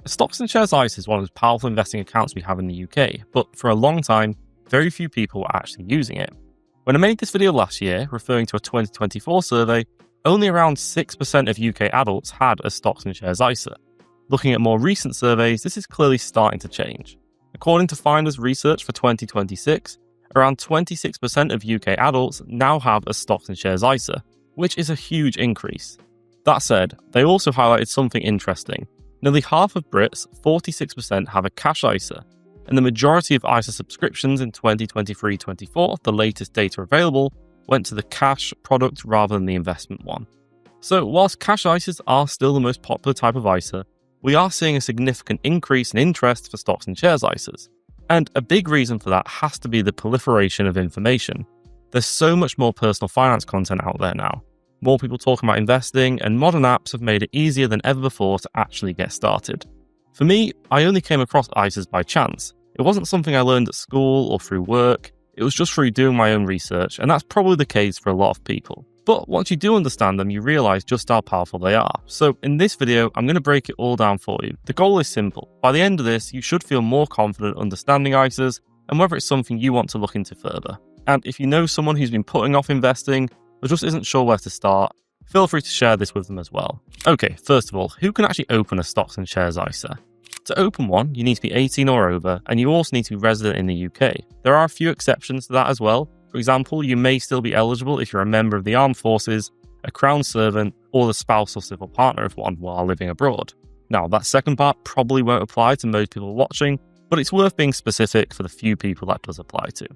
Stocks and Shares ISA is one of the most powerful investing accounts we have in the UK, but for a long time, very few people were actually using it. When I made this video last year, referring to a 2024 survey, only around 6% of UK adults had a Stocks and Shares ISA. Looking at more recent surveys, this is clearly starting to change. According to Finder's research for 2026, around 26% of UK adults now have a Stocks and Shares ISA, which is a huge increase. That said, they also highlighted something interesting. Nearly half of Brits, 46%, have a cash ISA, and the majority of ISA subscriptions in 2023-24, the latest data available, went to the cash product rather than the investment one. So whilst cash ISAs are still the most popular type of ISA, we are seeing a significant increase in interest for Stocks and Shares ISAs. And a big reason for that has to be the proliferation of information. There's so much more personal finance content out there now. More people talking about investing, and modern apps have made it easier than ever before to actually get started. For me, I only came across ISAs by chance. It wasn't something I learned at school or through work. It was just through doing my own research, and that's probably the case for a lot of people. But once you do understand them, you realise just how powerful they are. So in this video, I'm going to break it all down for you. The goal is simple. By the end of this, you should feel more confident understanding ISAs and whether it's something you want to look into further. And if you know someone who's been putting off investing, or just isn't sure where to start, feel free to share this with them as well. Okay, first of all, who can actually open a Stocks and Shares ISA? To open one, you need to be 18 or over, and you also need to be resident in the UK. There are a few exceptions to that as well. For example, you may still be eligible if you're a member of the armed forces, a crown servant, or the spouse or civil partner of one while living abroad. Now, that second part probably won't apply to most people watching, but it's worth being specific for the few people that does apply to.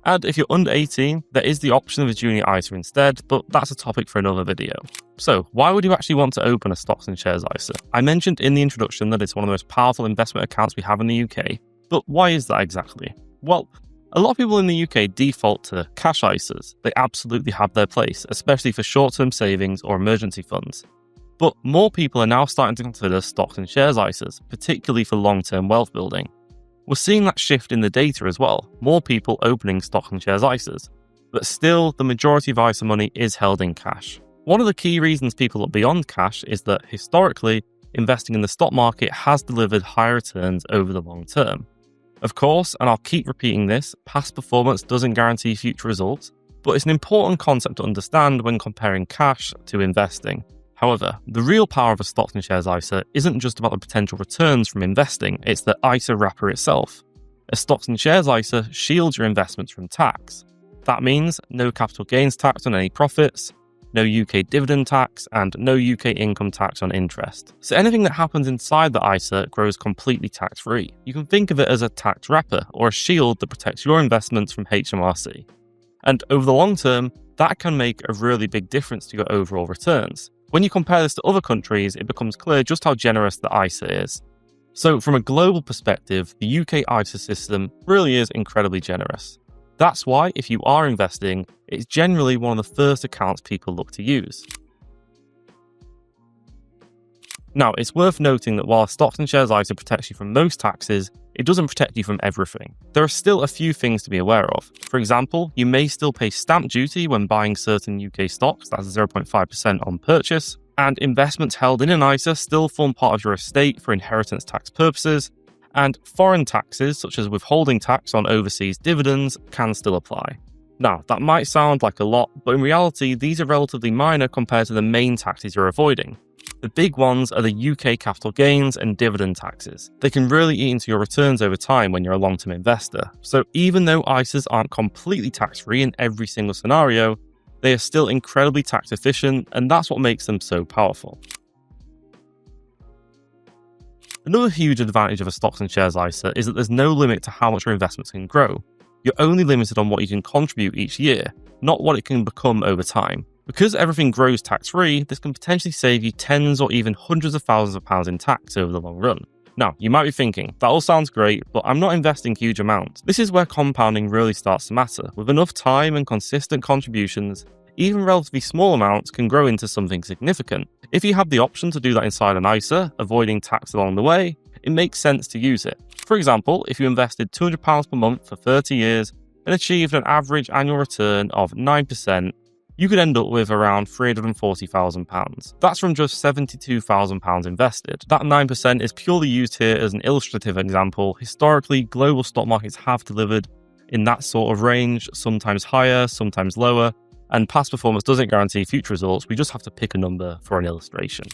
And if you're under 18, there is the option of a junior ISA instead, but that's a topic for another video. So why would you actually want to open a Stocks and Shares ISA? I mentioned in the introduction that it's one of the most powerful investment accounts we have in the UK, but why is that exactly? Well, a lot of people in the UK default to cash ISAs. They absolutely have their place, especially for short-term savings or emergency funds. But more people are now starting to consider Stocks and Shares ISAs, particularly for long-term wealth building. We're seeing that shift in the data as well, more people opening Stocks and Shares ISAs. But still, the majority of ISA money is held in cash. One of the key reasons people look beyond cash is that historically, investing in the stock market has delivered higher returns over the long term. Of course, and I'll keep repeating this, past performance doesn't guarantee future results, but it's an important concept to understand when comparing cash to investing. However, the real power of a Stocks and Shares ISA isn't just about the potential returns from investing, it's the ISA wrapper itself. A Stocks and Shares ISA shields your investments from tax. That means no capital gains tax on any profits, no UK dividend tax, and no UK income tax on interest. So anything that happens inside the ISA grows completely tax-free. You can think of it as a tax wrapper or a shield that protects your investments from HMRC. And over the long term, that can make a really big difference to your overall returns. When you compare this to other countries, it becomes clear just how generous the ISA is. So from a global perspective, the UK ISA system really is incredibly generous. That's why, if you are investing, it's generally one of the first accounts people look to use. Now, it's worth noting that while a Stocks and Shares ISA protects you from most taxes, it doesn't protect you from everything. There are still a few things to be aware of. For example, you may still pay stamp duty when buying certain UK stocks, that's 0.5% on purchase, and investments held in an ISA still form part of your estate for inheritance tax purposes, and foreign taxes, such as withholding tax on overseas dividends, can still apply. Now, that might sound like a lot, but in reality, these are relatively minor compared to the main taxes you're avoiding. The big ones are the UK capital gains and dividend taxes. They can really eat into your returns over time when you're a long-term investor. So even though ISAs aren't completely tax-free in every single scenario, they are still incredibly tax efficient, and that's what makes them so powerful. Another huge advantage of a Stocks and Shares ISA is that there's no limit to how much your investments can grow. You're only limited on what you can contribute each year, not what it can become over time. Because everything grows tax-free, this can potentially save you tens or even hundreds of thousands of pounds in tax over the long run. Now, you might be thinking, that all sounds great, but I'm not investing huge amounts. This is where compounding really starts to matter. With enough time and consistent contributions, even relatively small amounts can grow into something significant. If you have the option to do that inside an ISA, avoiding tax along the way, it makes sense to use it. For example, if you invested £200 per month for 30 years and achieved an average annual return of 9%, you could end up with around £340,000. That's from just £72,000 invested. That 9% is purely used here as an illustrative example. Historically, global stock markets have delivered in that sort of range, sometimes higher, sometimes lower, and past performance doesn't guarantee future results. We just have to pick a number for an illustration.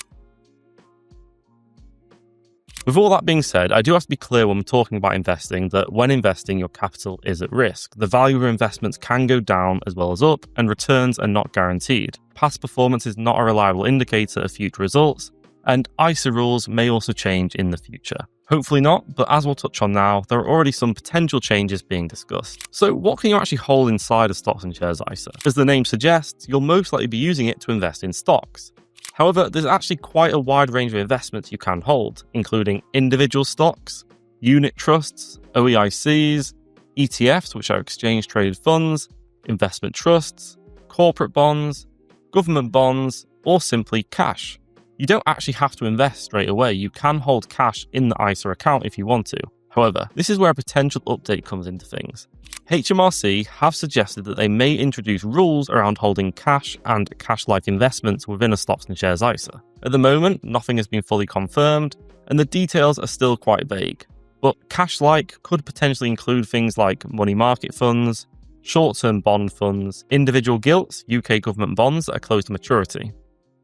With all that being said, I do have to be clear when we're talking about investing that when investing, your capital is at risk. The value of your investments can go down as well as up, and returns are not guaranteed. Past performance is not a reliable indicator of future results, and ISA rules may also change in the future. Hopefully not, but as we'll touch on now, there are already some potential changes being discussed. So what can you actually hold inside a stocks and shares ISA? As the name suggests, you'll most likely be using it to invest in stocks. However, there's actually quite a wide range of investments you can hold, including individual stocks, unit trusts, OEICs, ETFs, which are exchange-traded funds, investment trusts, corporate bonds, government bonds, or simply cash. You don't actually have to invest straight away. You can hold cash in the ISA account if you want to. However, this is where a potential update comes into things. HMRC have suggested that they may introduce rules around holding cash and cash-like investments within a stocks and shares ISA. At the moment, nothing has been fully confirmed, and the details are still quite vague. But cash-like could potentially include things like money market funds, short-term bond funds, individual gilts, UK government bonds that are close to maturity.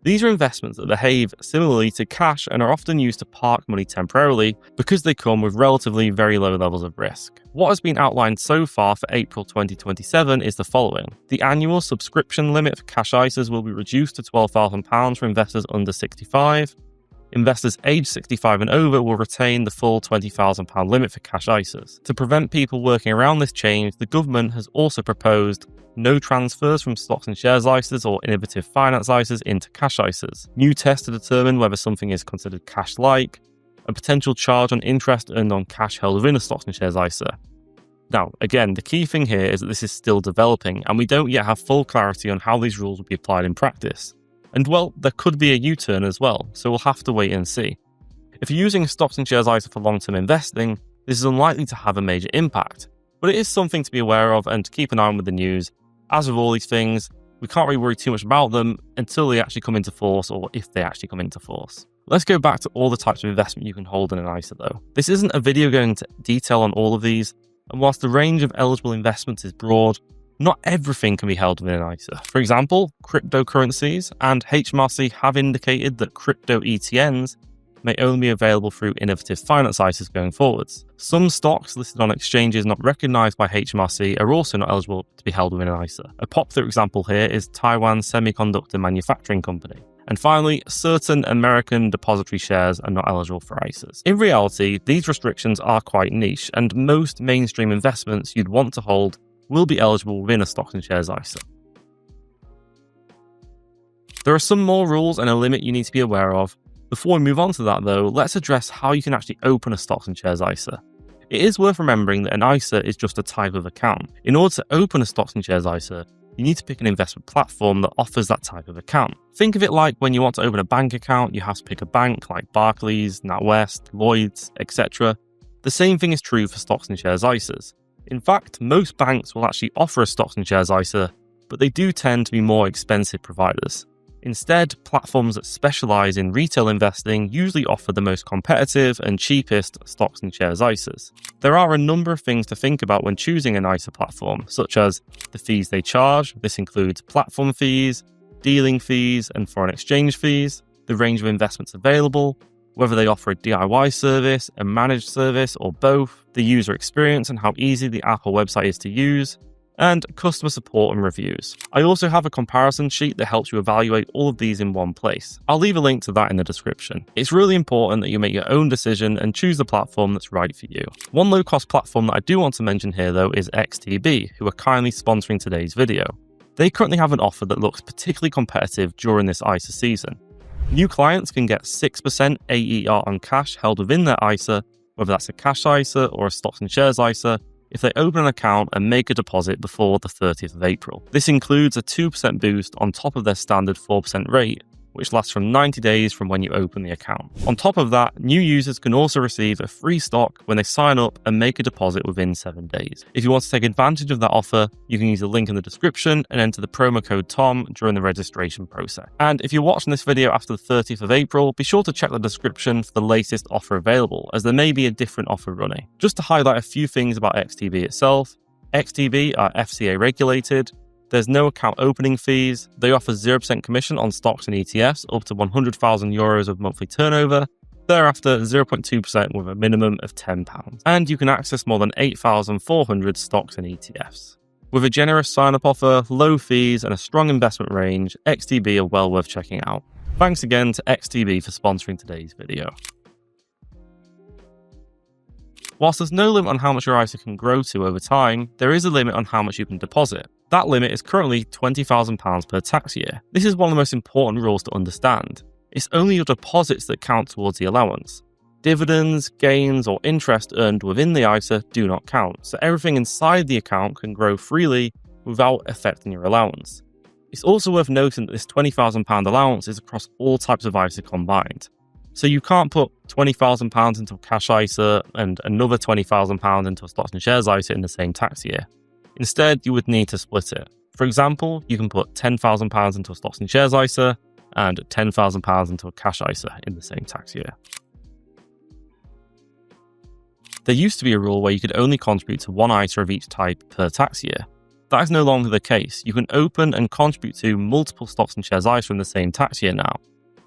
These are investments that behave similarly to cash and are often used to park money temporarily because they come with relatively very low levels of risk. What has been outlined so far for April 2027 is the following. The annual subscription limit for cash ISAs will be reduced to £12,000 for investors under 65. Investors aged 65 and over will retain the full £20,000 limit for cash ISAs. To prevent people working around this change, the government has also proposed no transfers from stocks and shares ISAs or innovative finance ISAs into cash ISAs, new tests to determine whether something is considered cash-like, a potential charge on interest earned on cash held within a stocks and shares ISA. Now, again, the key thing here is that this is still developing, and we don't yet have full clarity on how these rules will be applied in practice. And well, there could be a U-turn as well, so we'll have to wait and see. If you're using stocks and shares ISA for long-term investing, this is unlikely to have a major impact, but it is something to be aware of and to keep an eye on with the news. As with all these things, we can't really worry too much about them until they actually come into force, or if they actually come into force. Let's go back to all the types of investment you can hold in an ISA though. This isn't a video going into detail on all of these, and whilst the range of eligible investments is broad, not everything can be held within an ISA. For example, cryptocurrencies, and HMRC have indicated that crypto ETNs may only be available through innovative finance ISAs going forwards. Some stocks listed on exchanges not recognised by HMRC are also not eligible to be held within an ISA. A popular example here is Taiwan Semiconductor Manufacturing Company. And finally, certain American depository shares are not eligible for ISAs. In reality, these restrictions are quite niche, and most mainstream investments you'd want to hold will be eligible within a stocks and shares ISA. There are some more rules and a limit you need to be aware of. Before we move on to that though, let's address how you can actually open a stocks and shares ISA. It is worth remembering that an ISA is just a type of account. In order to open a stocks and shares ISA, you need to pick an investment platform that offers that type of account. Think of it like when you want to open a bank account, you have to pick a bank like Barclays, NatWest, Lloyds, etc. The same thing is true for stocks and shares ISAs. In fact, most banks will actually offer a stocks and shares ISA, but they do tend to be more expensive providers. Instead, platforms that specialise in retail investing usually offer the most competitive and cheapest stocks and shares ISAs. There are a number of things to think about when choosing an ISA platform, such as the fees they charge. This includes platform fees, dealing fees, and foreign exchange fees, the range of investments available, whether they offer a DIY service, a managed service, or both, the user experience and how easy the app or website is to use, and customer support and reviews. I also have a comparison sheet that helps you evaluate all of these in one place. I'll leave a link to that in the description. It's really important that you make your own decision and choose the platform that's right for you. One low-cost platform that I do want to mention here though is XTB, who are kindly sponsoring today's video. They currently have an offer that looks particularly competitive during this ISA season. New clients can get 6% AER on cash held within their ISA, whether that's a cash ISA or a stocks and shares ISA, if they open an account and make a deposit before the 30th of April. This includes a 2% boost on top of their standard 4% rate, which lasts from 90 days from when you open the account. On top of that, new users can also receive a free stock when they sign up and make a deposit within 7 days. If you want to take advantage of that offer, you can use the link in the description and enter the promo code TOM during the registration process. And if you're watching this video after the 30th of April, be sure to check the description for the latest offer available, as there may be a different offer running. Just to highlight a few things about XTB itself, XTB are FCA regulated. There's no account opening fees. They offer 0% commission on stocks and ETFs up to €100,000 of monthly turnover. Thereafter, 0.2% with a minimum of £10. And you can access more than 8,400 stocks and ETFs. With a generous sign-up offer, low fees, and a strong investment range, XTB are well worth checking out. Thanks again to XTB for sponsoring today's video. Whilst there's no limit on how much your ISA can grow to over time, there is a limit on how much you can deposit. That limit is currently £20,000 per tax year. This is one of the most important rules to understand. It's only your deposits that count towards the allowance. Dividends, gains, or interest earned within the ISA do not count, so everything inside the account can grow freely without affecting your allowance. It's also worth noting that this £20,000 allowance is across all types of ISA combined. So you can't put £20,000 into a cash ISA and another £20,000 into a stocks and shares ISA in the same tax year. Instead, you would need to split it. For example, you can put £10,000 into a stocks and shares ISA and £10,000 into a cash ISA in the same tax year. There used to be a rule where you could only contribute to one ISA of each type per tax year. That is no longer the case. You can open and contribute to multiple stocks and shares ISA in the same tax year now.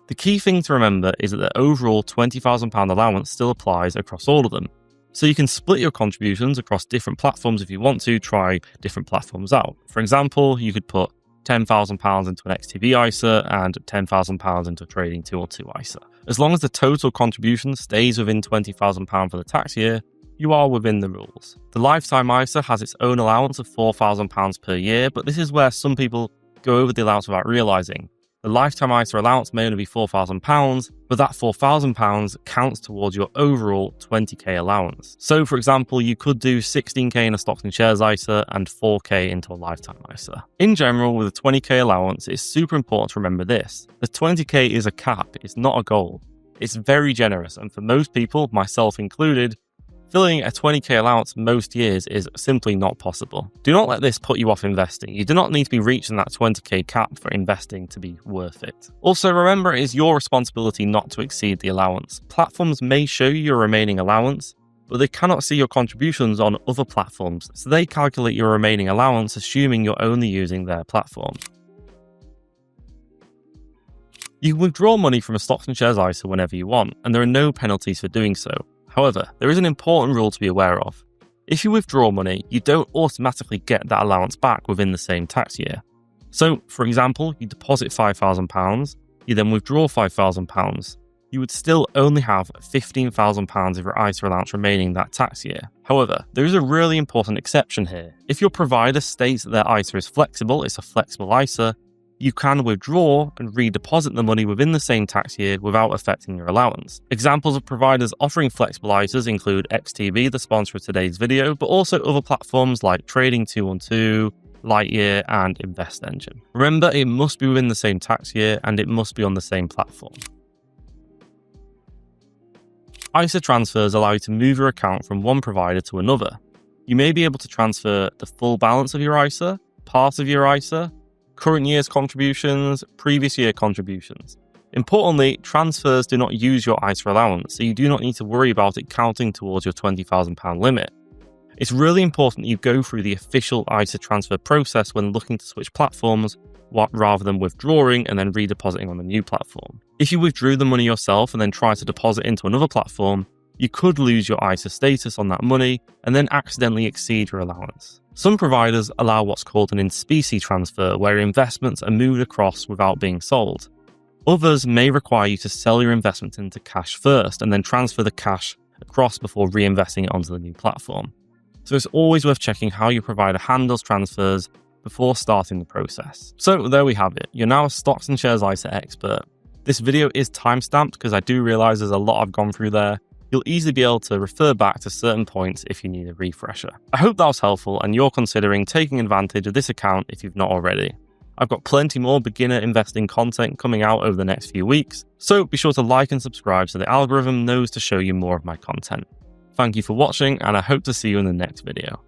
The key thing to remember is that the overall £20,000 allowance still applies across all of them. So you can split your contributions across different platforms if you want to try different platforms out. For example, you could put £10,000 into an XTB ISA and £10,000 into a Trading 202 ISA. As long as the total contribution stays within £20,000 for the tax year, you are within the rules. The Lifetime ISA has its own allowance of £4,000 per year, but this is where some people go over the allowance without realising. The Lifetime ISA allowance may only be £4,000, but that £4,000 counts towards your overall 20k allowance. So for example, you could do 16k in a stocks and shares ISA and 4k into a Lifetime ISA. In general, with a 20k allowance, it's super important to remember this. The 20k is a cap, it's not a goal. It's very generous, and for most people, myself included, filling a 20k allowance most years is simply not possible. Do not let this put you off investing. You do not need to be reaching that 20k cap for investing to be worth it. Also, remember, it is your responsibility not to exceed the allowance. Platforms may show you your remaining allowance, but they cannot see your contributions on other platforms, so they calculate your remaining allowance assuming you're only using their platform. You can withdraw money from a stocks and shares ISA whenever you want, and there are no penalties for doing so. However, there is an important rule to be aware of. If you withdraw money, you don't automatically get that allowance back within the same tax year. So, for example, you deposit £5,000, you then withdraw £5,000. You would still only have £15,000 of your ISA allowance remaining that tax year. However, there is a really important exception here. If your provider states that their ISA is flexible, it's a flexible ISA, you can withdraw and redeposit the money within the same tax year without affecting your allowance. Examples of providers offering flexible ISAs include XTB, the sponsor of today's video, but also other platforms like Trading 212, Lightyear, and Invest Engine. Remember, it must be within the same tax year and it must be on the same platform. ISA transfers allow you to move your account from one provider to another. You may be able to transfer the full balance of your ISA, part of your ISA, current year's contributions, previous year contributions. Importantly, transfers do not use your ISA allowance, so you do not need to worry about it counting towards your £20,000 limit. It's really important that you go through the official ISA transfer process when looking to switch platforms, rather than withdrawing and then redepositing on the new platform. If you withdrew the money yourself and then try to deposit into another platform, you could lose your ISA status on that money and then accidentally exceed your allowance. Some providers allow what's called an in specie transfer, where investments are moved across without being sold. Others may require you to sell your investment into cash first and then transfer the cash across before reinvesting it onto the new platform. So it's always worth checking how your provider handles transfers before starting the process. So there we have it. You're now a stocks and shares ISA expert. This video is timestamped because I do realize there's a lot I've gone through there. You'll easily be able to refer back to certain points if you need a refresher. I hope that was helpful and you're considering taking advantage of this account if you've not already. I've got plenty more beginner investing content coming out over the next few weeks, so be sure to like and subscribe so the algorithm knows to show you more of my content. Thank you for watching, and I hope to see you in the next video.